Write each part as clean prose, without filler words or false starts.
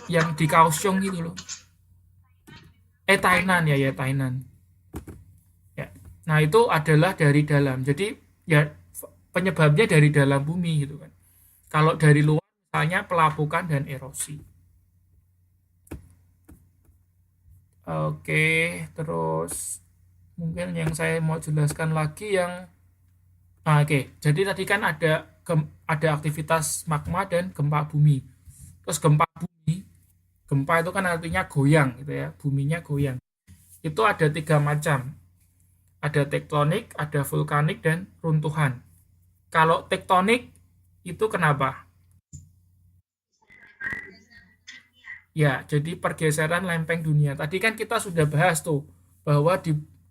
yang di Kaohsiung gitu loh. Tainan ya, Tainan. Ya. Nah, itu adalah dari dalam. Jadi ya penyebabnya dari dalam bumi gitu kan. Kalau dari luar misalnya pelapukan dan erosi. Oke, terus mungkin yang saya mau jelaskan lagi yang oke. Jadi tadi kan ada aktivitas magma dan gempa bumi. Terus gempa bumi, gempa itu kan artinya goyang gitu ya, buminya goyang. Itu ada tiga macam. Ada tektonik, ada vulkanik, dan runtuhan. Kalau tektonik itu kenapa? Ya, jadi pergeseran lempeng dunia. Tadi kan kita sudah bahas tuh bahwa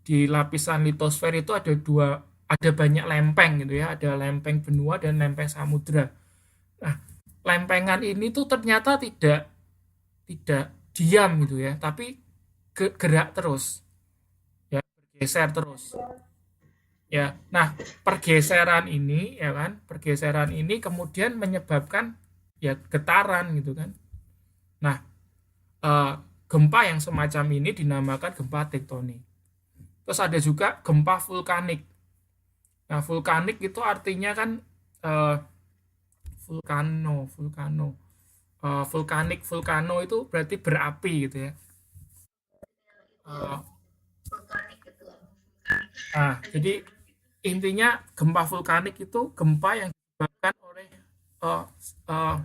di lapisan litosfer itu ada banyak lempeng gitu ya, ada lempeng benua dan lempeng samudra. Nah, lempengan ini tuh ternyata tidak tidak diam gitu ya, tapi gerak terus, ya bergeser terus. Ya, nah pergeseran ini ya kan, pergeseran ini kemudian menyebabkan ya getaran gitu kan. Nah, eh, gempa yang semacam ini dinamakan gempa tektonik. Terus ada juga gempa vulkanik. Nah, vulkanik itu artinya kan eh, vulkano. Vulkano itu berarti berapi gitu ya. Eh, jadi intinya gempa vulkanik itu gempa yang disebabkan oleh eh, eh,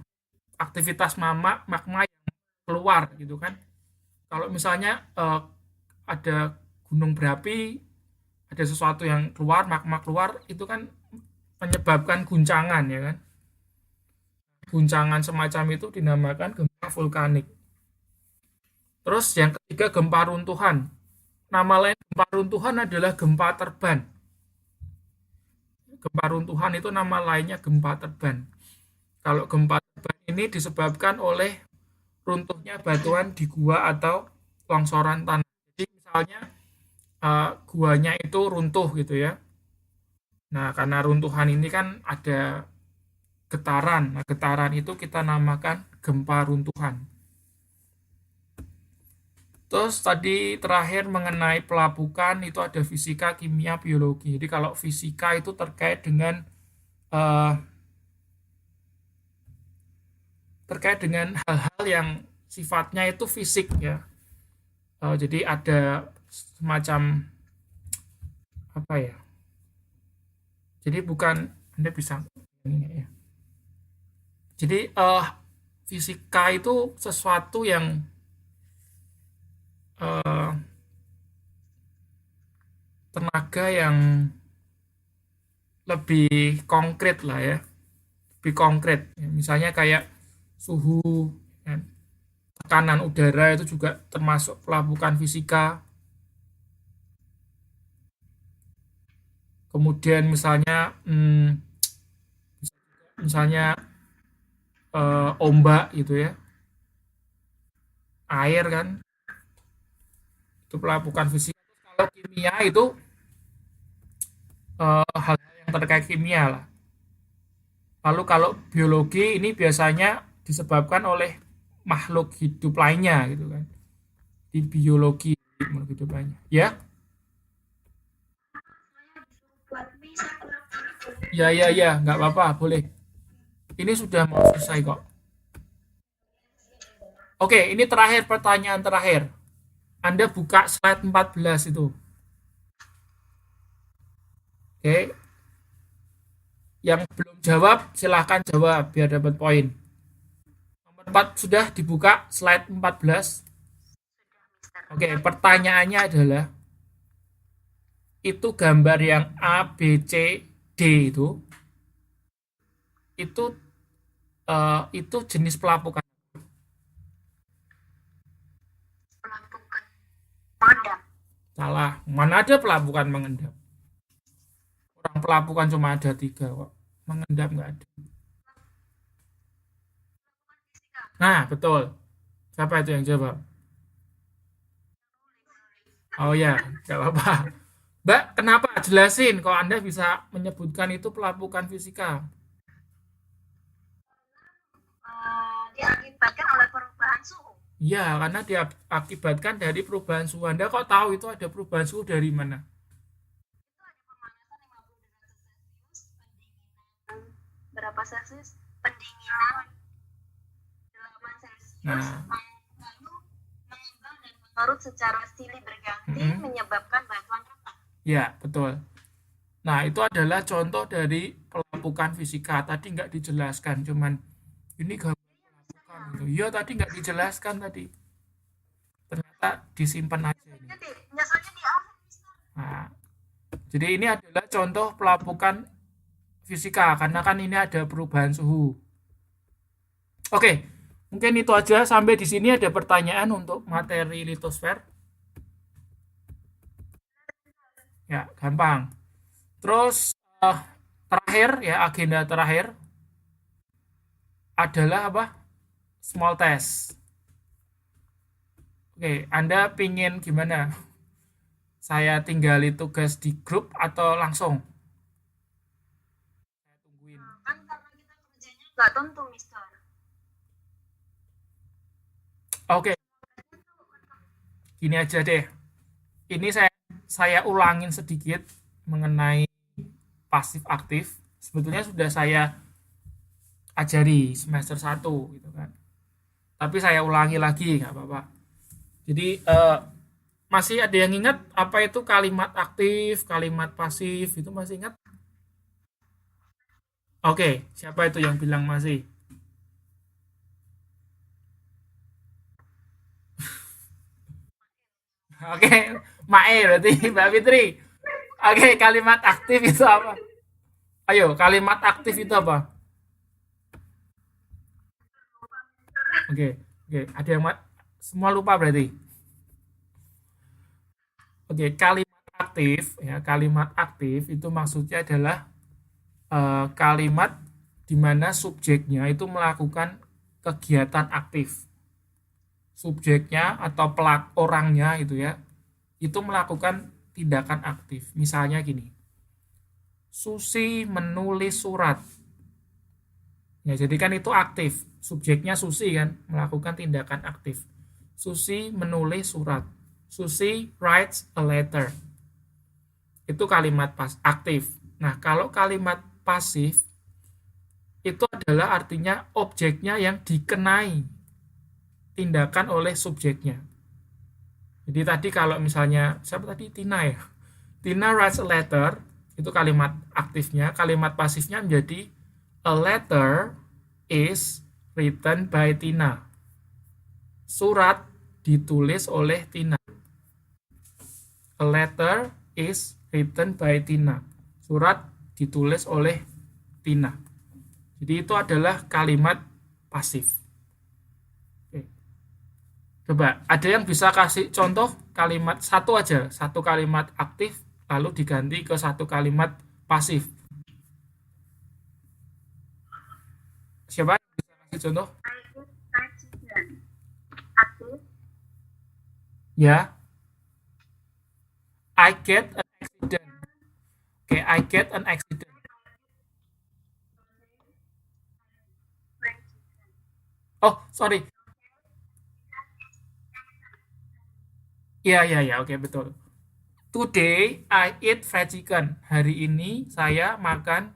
aktivitas magma yang keluar gitu kan. Kalau misalnya ada gunung berapi, ada sesuatu yang keluar, magma keluar, itu kan menyebabkan guncangan ya kan. Guncangan semacam itu dinamakan gempa vulkanik. Terus yang ketiga gempa runtuhan. Nama lain gempa runtuhan adalah gempa terban. Gempa runtuhan itu nama lainnya gempa terban. Kalau gempa terban ini disebabkan oleh runtuhnya batuan di gua atau longsoran tanah. Jadi misalnya guanya itu runtuh gitu ya. Nah, karena runtuhan ini kan ada getaran. Nah, getaran itu kita namakan gempa runtuhan. Terus tadi terakhir mengenai pelapukan itu ada fisika, kimia, biologi. Jadi kalau fisika itu uh, terkait dengan hal-hal yang sifatnya itu fisik ya. Jadi ada semacam apa ya? Jadi bukan Anda bisa ini ya. Jadi fisika itu sesuatu yang uh, tenaga yang lebih konkret lah ya, lebih konkret. Misalnya kayak suhu, ya, tekanan udara itu juga termasuk pelapukan fisika. Kemudian misalnya ombak gitu ya, air kan, itu pelapukan fisika. Kalau kimia itu hal-hal yang terkait kimia lah. Lalu kalau biologi ini biasanya disebabkan oleh makhluk hidup lainnya gitu kan. Di biologi makhluk hidup lainnya. Ya, ya, nggak apa-apa, boleh. Ini sudah mau selesai kok. Oke, ini terakhir pertanyaan terakhir. Anda buka slide 14 itu. Oke, yang belum jawab silahkan jawab biar dapat poin. Nomor 4 sudah dibuka slide 14. Oke, pertanyaannya adalah itu gambar yang A, B, C, D itu itu jenis pelapukan. Salah. Mana ada pelapukan mengendap? Orang pelapukan cuma ada 3 kok. Mengendap nggak ada. Nah, betul. Siapa itu yang jawab? Oh ya, nggak apa-apa. Mbak, kenapa? Jelasin kok Anda bisa menyebutkan itu pelapukan fisika. Iya, karena diakibatkan dari perubahan suhu. Anda kok tahu itu ada perubahan suhu dari mana? Itu ada pemanasan 50 derajat Celcius, pendinginan berapa Celcius? Pendinginan 8 Celcius, Nah, lalu mengembang dan menurut secara silih berganti mm-mm. menyebabkan batuan retak. Ya, betul. Nah, itu adalah contoh dari pelapukan fisika. Tadi nggak dijelaskan, cuman ini gambar Iya, bisa pelapukan ya. gitu. Iya, tadi nggak dijelaskan tadi. Ternyata disimpan aja ini. Nyasarnya di akhir, Mister. Nah, jadi ini adalah contoh pelapukan fisika karena kan ini ada perubahan suhu. Oke, mungkin itu aja. Sampai di sini ada pertanyaan untuk materi litosfer. Ya, gampang. Terus terakhir ya agenda terakhir adalah apa? Small test. Oke, Anda pingin gimana? Saya tinggali tugas di grup atau langsung? Saya tungguin. Kan karena kita kerjanya nggak tentu, Mister. Oke, gini aja deh. Ini saya ulangin sedikit mengenai pasif aktif. Sebetulnya sudah saya ajari semester 1 gitu kan. Tapi saya ulangi lagi nggak apa-apa. Jadi masih ada yang ingat apa itu kalimat aktif, kalimat pasif itu masih ingat? Oke, siapa itu yang bilang masih? Oke, Mae berarti Mbak Fitri. Oke, kalimat aktif itu apa? Ayo, kalimat aktif itu apa? Oke, oke, ada yang semua lupa berarti. Oke, kalimat aktif ya, kalimat aktif itu maksudnya adalah kalimat di mana subjeknya itu melakukan kegiatan aktif. Subjeknya atau orangnya itu ya, itu melakukan tindakan aktif. Misalnya gini, Susi menulis surat. Ya, jadi kan itu aktif. Subjeknya Susi kan, melakukan tindakan aktif. Susi menulis surat. Susi writes a letter. Itu kalimat aktif. Nah, kalau kalimat pasif itu adalah artinya objeknya yang dikenai tindakan oleh subjeknya. Jadi tadi kalau misalnya siapa tadi Tina ya. Tina writes a letter, itu kalimat aktifnya, kalimat pasifnya menjadi a letter is written by Tina. Surat ditulis oleh Tina. A letter is written by Tina. Surat ditulis oleh Tina. Jadi itu adalah kalimat pasif. Oke. Coba, ada yang bisa kasih contoh kalimat satu aja, satu kalimat aktif lalu diganti ke satu kalimat pasif. Siapa yang bisa kasih contoh? Aktif. Ya, I get an accident. Oke, I get an accident. Oh, sorry. Iya, iya, iya, oke, betul. Today I eat fried chicken. Hari ini saya makan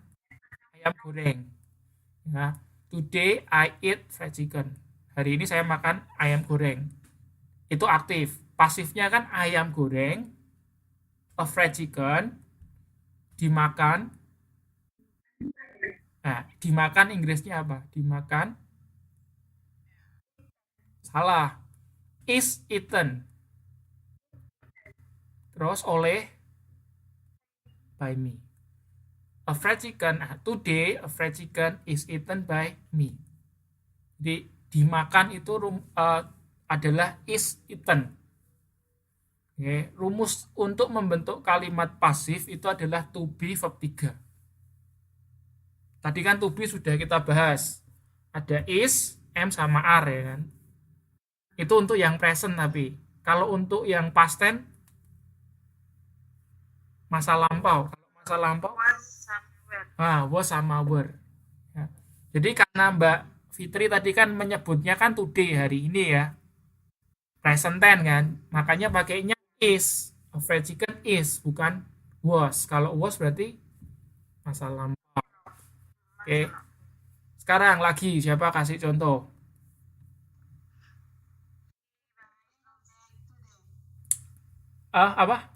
ayam goreng. Ya, today I eat fried chicken. Hari ini saya makan ayam goreng. Itu aktif. Pasifnya kan ayam goreng, a fried chicken, dimakan. Nah, dimakan Inggrisnya apa? Dimakan. Salah. Is eaten. Terus oleh by me. A fried chicken. Today a fried chicken is eaten by me. Jadi dimakan itu adalah is eaten. Oke, rumus untuk membentuk kalimat pasif itu adalah to be verb 3. Tadi kan to be sudah kita bahas. Ada is, am sama are ya kan. Itu untuk yang present tapi. Kalau untuk yang past tense masa lampau. Kalau masa lampau was sama were. Ya. Jadi karena Mbak Fitri tadi kan menyebutnya kan today hari ini ya. present tense kan. Makanya pakainya is. A fried chicken is, bukan was. Kalau was berarti masa lampau. Oke. Sekarang lagi siapa kasih contoh? Apa?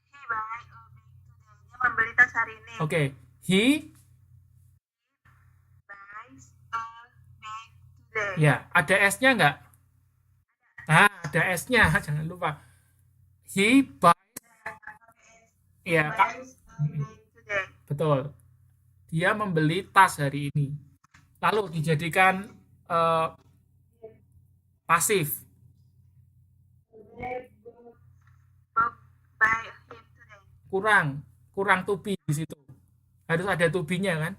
Dia membeli tas hari ini. Oke. He Buys a bag today. ya, ada S-nya nggak? Nah, ada S-nya, jangan lupa. He buys ya, Kak. Buys a bag today. Betul. Dia membeli tas hari ini. Lalu dijadikan pasif. Bob buy him today. Kurang to be di situ. Harus ada to be-nya kan?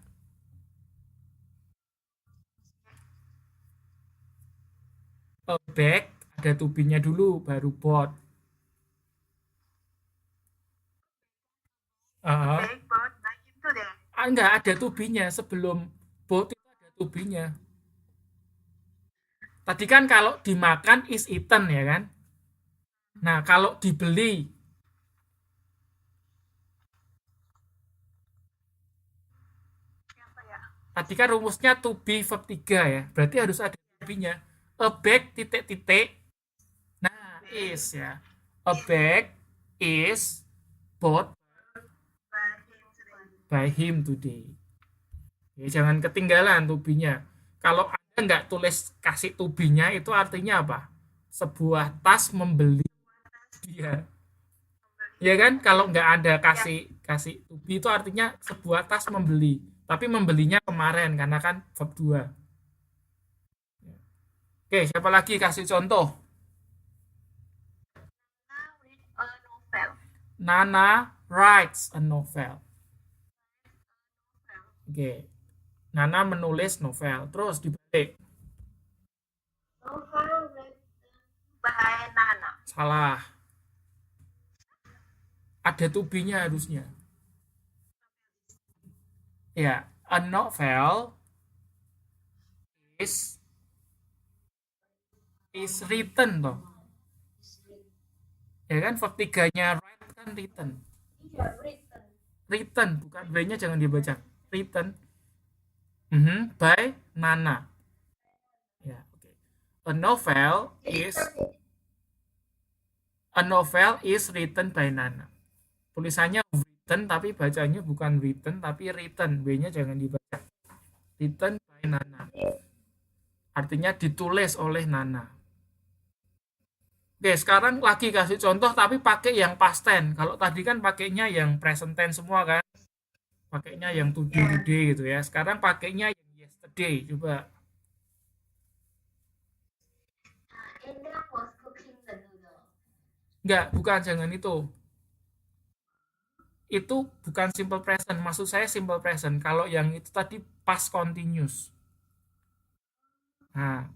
A bag ada to be-nya dulu baru bought. Bag bought by him today. Enggak ada to be-nya sebelum bought itu ada to be-nya. Tadi kan kalau dimakan is eaten ya kan? Nah, kalau dibeli Siapa ya? tadi kan rumusnya to be verb 3 ya. Berarti harus ada to be-nya. A bag titik-titik. Nah, is ya. A bag is bought by him today. Ya, jangan ketinggalan to be-nya. Kalau Anda nggak tulis kasih to be-nya itu artinya apa? Sebuah tas membeli dia. Ya kan? Kalau nggak ada kasih to be itu artinya sebuah tas membeli. Tapi membelinya kemarin karena kan verb 2. Oke, siapa lagi kasih contoh? Nana writes a novel. Oke. Nana menulis novel. Terus dibalik. Novel written by Nana. Salah. Ada to be-nya harusnya. Ya, a novel is written toh. Ya kan verb 3-nya write kan written. Written, bukan B-nya jangan dibaca. Written. By Nana. Ya, oke. A novel is written by Nana. Tulisannya written tapi bacanya bukan written tapi written. B-nya jangan dibaca. Written by Nana. Artinya ditulis oleh Nana. Oke, sekarang lagi kasih contoh tapi pakai yang past tense. Kalau tadi kan pakainya yang present tense semua kan. Pakainya yang today gitu ya. Sekarang pakainya yang yesterday. Coba. Indra was cooking the noodle. Enggak, bukan, jangan itu. Itu bukan simple present. Maksud saya simple present. Kalau yang itu tadi past continuous. Nah,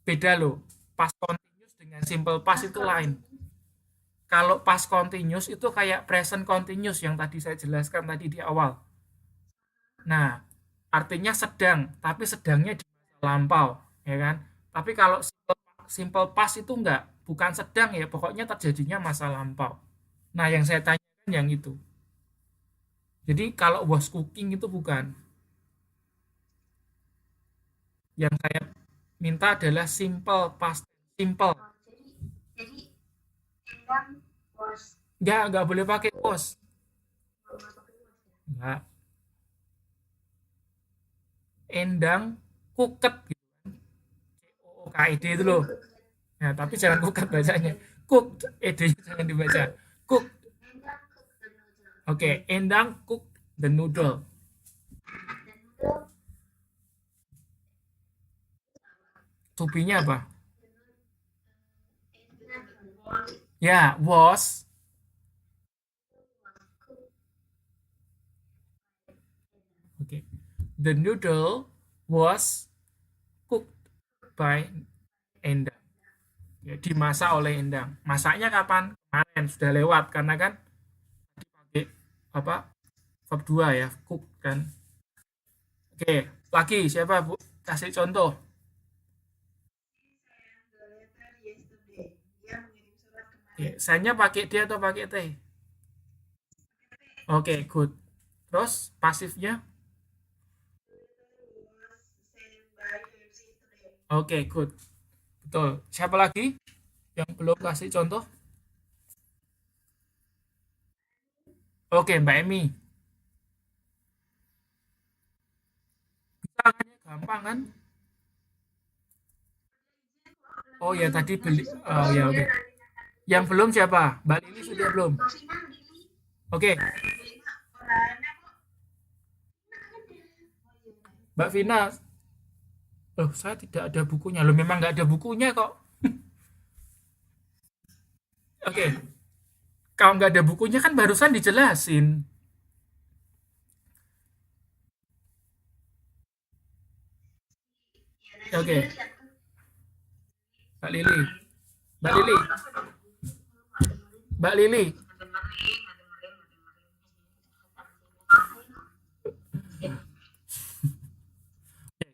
beda loh. Past continuous dengan simple past itu lain. Kalau past continuous itu kayak present continuous yang tadi saya jelaskan tadi di awal. Nah, artinya sedang, tapi sedangnya di masa lampau, ya kan? Tapi kalau simple past itu enggak, bukan sedang ya, pokoknya terjadinya masa lampau. Nah, yang saya tanyakan yang itu. Jadi kalau was cooking itu bukan. Yang saya minta adalah simple past, simple. Jadi Endang was Enggak boleh pakai was. Enggak. Endang kuket gitu kan. COOKED itu loh. Nah, tapi jangan kuket bacanya. Cooked, ed-nya jangan dibaca. Cooked. Oke, Endang cook the noodle. Tupinya apa? Ya, was. Oke. The noodle was cooked by Endang. Ya, dimasak oleh Endang. Masaknya kapan? Kemarin sudah lewat karena kan dipakai apa? Verb 2 ya, cook kan. Oke, lagi siapa Bu? Kasih contoh. Ya, saya pakai D atau pakai T? Oke, good. Terus pasifnya? Oke, good. Betul. Siapa lagi yang belum kasih contoh? Oke, Mbak Emi. Bisa kan ya? Gampang kan? Oh ya, tadi beli. Oh ya, oke. Yang belum siapa? Mbak Lili sudah belum? Oke, Mbak Vina. Loh, saya tidak ada bukunya. Loh, memang nggak ada bukunya kok. Oke, kalau nggak ada bukunya kan barusan dijelasin. Oke, Mbak Lili. Mbak Lili. Mbak Lili.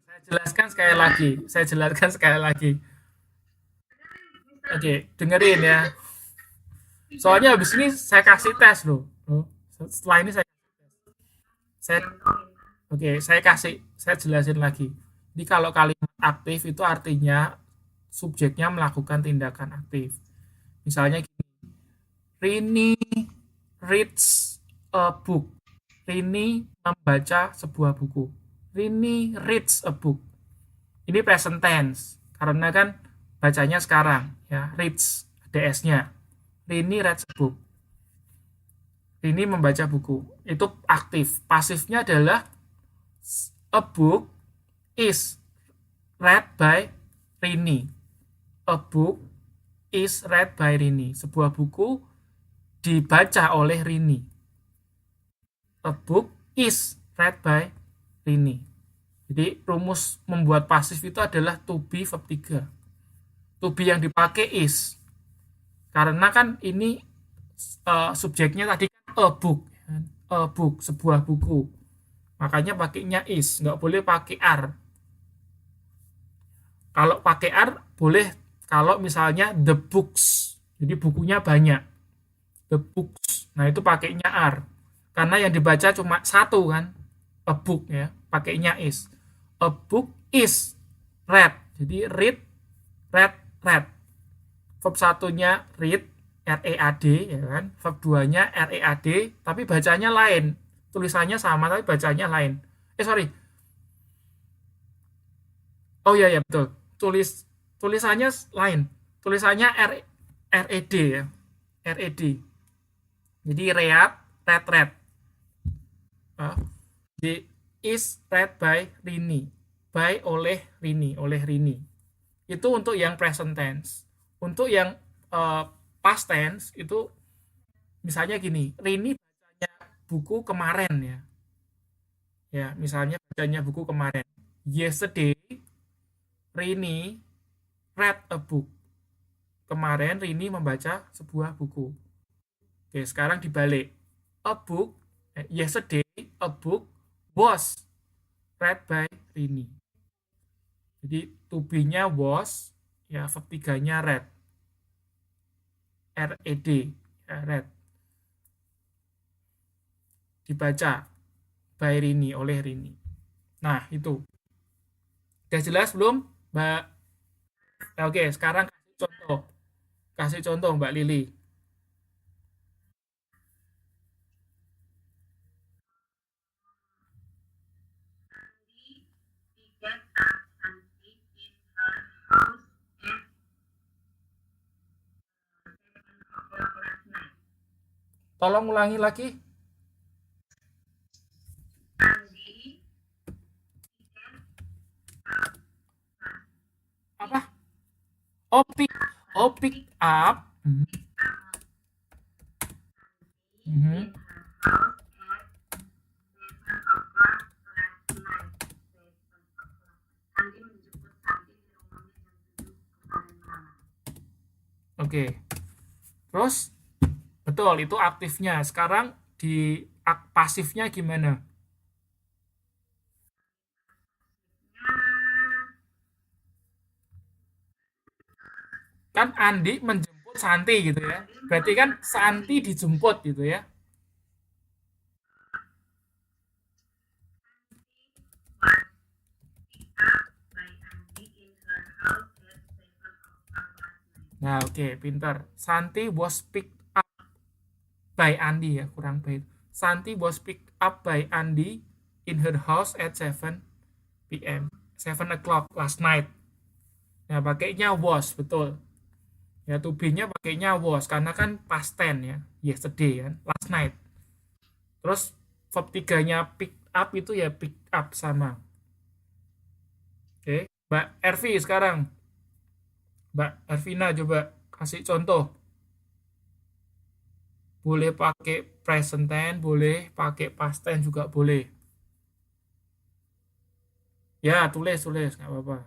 Saya jelaskan sekali lagi. Saya jelaskan sekali lagi. Oke, dengerin ya. Soalnya habis ini saya kasih tes loh. Setelah ini saya oke, saya jelasin lagi. Jadi kalau kalimat aktif itu artinya subjeknya melakukan tindakan aktif. Misalnya gini, Rini reads a book. Rini membaca sebuah buku. Rini reads a book. Ini present tense karena kan bacanya sekarang ya, reads ada s-nya. Rini reads a book. Rini membaca buku. Itu aktif. Pasifnya adalah a book is read by Rini. A book is read by Rini. Sebuah buku dibaca oleh Rini. A book is read by Rini. Jadi rumus membuat pasif itu adalah to be verb 3. To be yang dipakai is. Karena kan ini subjeknya tadi kan a book. A book, sebuah buku. Makanya pakainya is, nggak boleh pakai are. Kalau pakai are boleh kalau misalnya the books. Jadi bukunya banyak. The books. Nah, itu pakainya are. Karena yang dibaca cuma satu kan. A book ya, pakainya is. A book is read. Jadi read, read, read. Verb satunya read, R-E-A-D ya kan. Verb 2-nya R-E-A-D, tapi bacanya lain. Tulisannya sama tapi bacanya lain. Sorry. Oh iya ya betul. Tulisannya lain. Tulisannya R-E-D ya. R-E-D. Jadi read, read, read. Jadi is read by Rini. By oleh Rini. Itu untuk yang present tense. Untuk yang past tense itu misalnya gini, Rini bacanya buku kemarin ya. Ya, misalnya bacanya buku kemarin. Yesterday Rini read a book. Kemarin Rini membaca sebuah buku. Oke, sekarang dibalik. A book, yesterday a book was read by Rini. Jadi to be-nya was, ya verb 3-nya read. R-E-D, ya, read. Dibaca by Rini, oleh Rini. Nah, itu. Udah jelas belum, Mbak? Oke, sekarang kasih contoh. Kasih contoh, Mbak Lili. Tolong ulangi lagi. Apa? Pick up. Mhm. Oke. Terus betul itu aktifnya. Sekarang di pasifnya gimana? Kan Andi menjemput Santi gitu ya. Berarti kan Santi dijemput gitu ya. Nah, oke, pintar. Santi was picked up by Andi ya, kurang baik. Santi was picked up by Andi in her house at 7 p.m. 7 o'clock last night. Nah, pakainya was, betul. Ya, to be-nya pakainya was karena kan past tense ya. Yesterday kan, last night. Terus verb 3-nya pick up itu ya pick up sama. Oke, Mbak Ervi sekarang. Mbak Ervina coba kasih contoh. Boleh pakai present tense, boleh pakai past tense juga boleh. Ya, tulis, nggak apa-apa.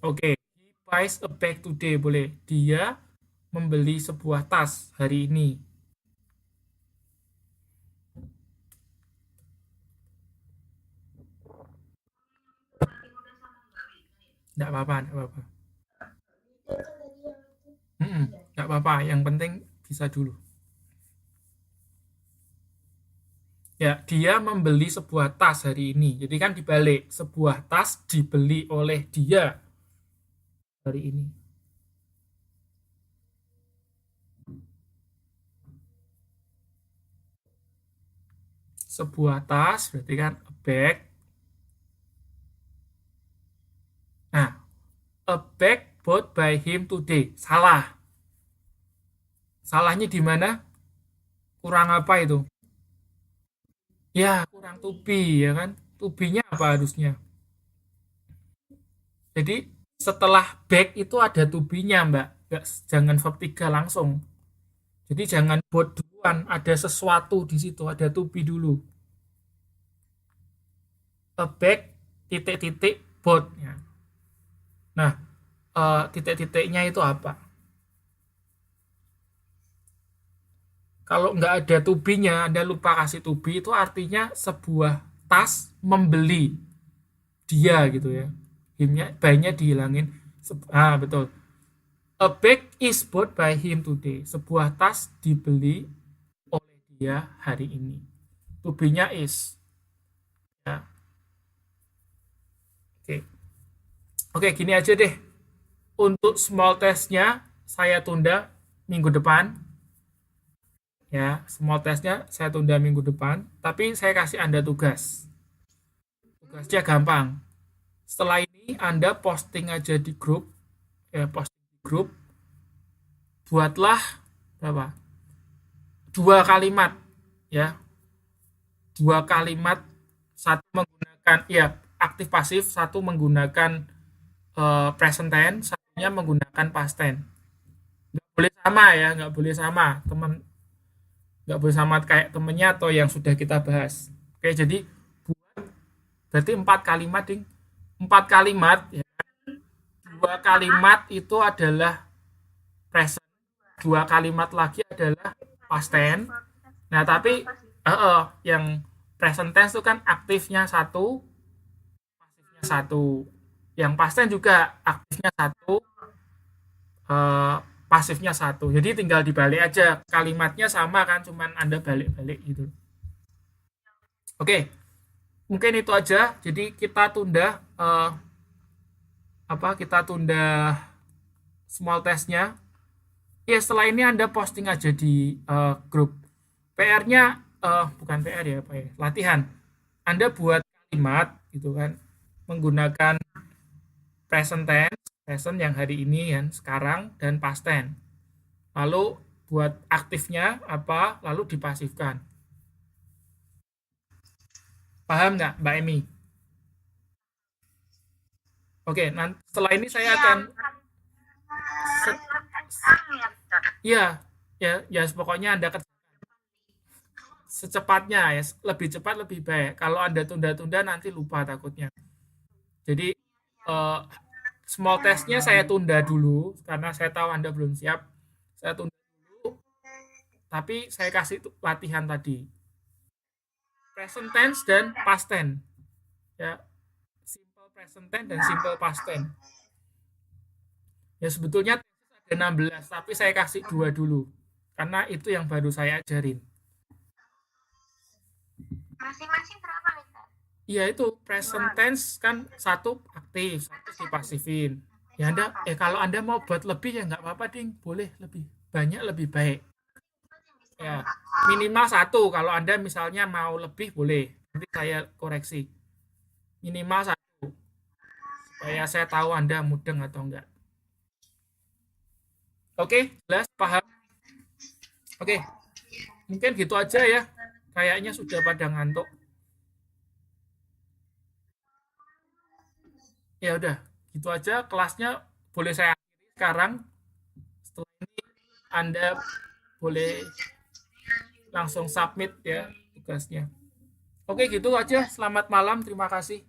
Oke, he buys a bag today, boleh. Dia membeli sebuah tas hari ini. Nggak apa-apa, nggak apa-apa. Nggak apa-apa, yang penting bisa dulu. Ya, dia membeli sebuah tas hari ini. Jadi kan dibalik, sebuah tas dibeli oleh dia hari ini. Sebuah tas berarti kan a bag. Nah, a bag bought by him today. Salah. Salahnya di mana? Kurang apa itu? Ya, kurang to be ya kan? To be-nya apa harusnya? Jadi setelah bag itu ada to be-nya, Mbak. Nggak, jangan verb 3 langsung. Jadi jangan bought duluan, ada sesuatu di situ, ada to be dulu. A bag titik-titik bought ya. Nah, titik-titiknya itu apa? Kalau nggak ada to be-nya, Anda lupa kasih to be, itu artinya sebuah tas membeli dia gitu ya. Himnya, by-nya dihilangin. Betul. A bag is bought by him today. Sebuah tas dibeli oleh dia hari ini. To be-nya is. Ya. Oke. Oke, gini aja deh. Untuk small test-nya saya tunda minggu depan. Ya, small test-nya saya tunda minggu depan. Tapi saya kasih Anda tugas. Tugasnya gampang. Setelah ini Anda posting aja di grup. Ya, posting di grup. Buatlah berapa? 2 kalimat. Ya, 2 kalimat. Satu menggunakan, ya, aktif pasif. Satu menggunakan present tense, satunya menggunakan past tense. Nggak boleh sama ya, nggak boleh sama teman, nggak boleh sama kayak temennya atau yang sudah kita bahas. Oke, jadi buat berarti 4 kalimat, ding. 4 kalimat ya. 2 kalimat itu adalah present, 2 kalimat lagi adalah past tense. Nah, tapi yang present tense itu kan aktifnya satu, pasifnya satu. Yang past tense juga aktifnya satu, eh, pasifnya satu. Jadi tinggal dibalik aja. Kalimatnya sama kan, cuman Anda balik-balik gitu. Oke, mungkin itu aja. Jadi kita tunda kita tunda small testnya. Ya, setelah ini Anda posting aja di grup. PR-nya bukan PR ya, Pak ya. Latihan. Anda buat kalimat gitu kan menggunakan present tense, present yang hari ini kan, sekarang, dan past tense. Lalu buat aktifnya apa, lalu dipasifkan. Paham nggak, Mbak Emi? Oke, nanti setelah ini saya akan ya, ya pokoknya Anda secepatnya ya, lebih cepat lebih baik. Kalau Anda tunda-tunda nanti lupa takutnya. Jadi small testnya saya tunda dulu karena saya tahu Anda belum siap. Saya tunda dulu, tapi saya kasih latihan tadi. Present tense dan past tense. Ya, simple present tense dan simple past tense. Ya sebetulnya ada 16, tapi saya kasih 2 dulu. Karena itu yang baru saya ajarin. Masing-masing berapa nih, Kak? Iya itu present tense kan satu aktif, satu dipasifin. Ya Anda, kalau Anda mau buat lebih ya nggak apa-apa, Ding. Boleh lebih banyak lebih baik. Ya, minimal 1. Kalau Anda misalnya mau lebih boleh. Nanti saya koreksi. Minimal 1. Supaya saya tahu Anda mudeng atau enggak. Oke, jelas, paham? Oke, mungkin gitu aja ya. Kayaknya sudah pada ngantuk. Ya udah, gitu aja kelasnya boleh saya akhiri sekarang. Setelah ini Anda boleh langsung submit ya tugasnya. Oke, gitu aja. Selamat malam, terima kasih.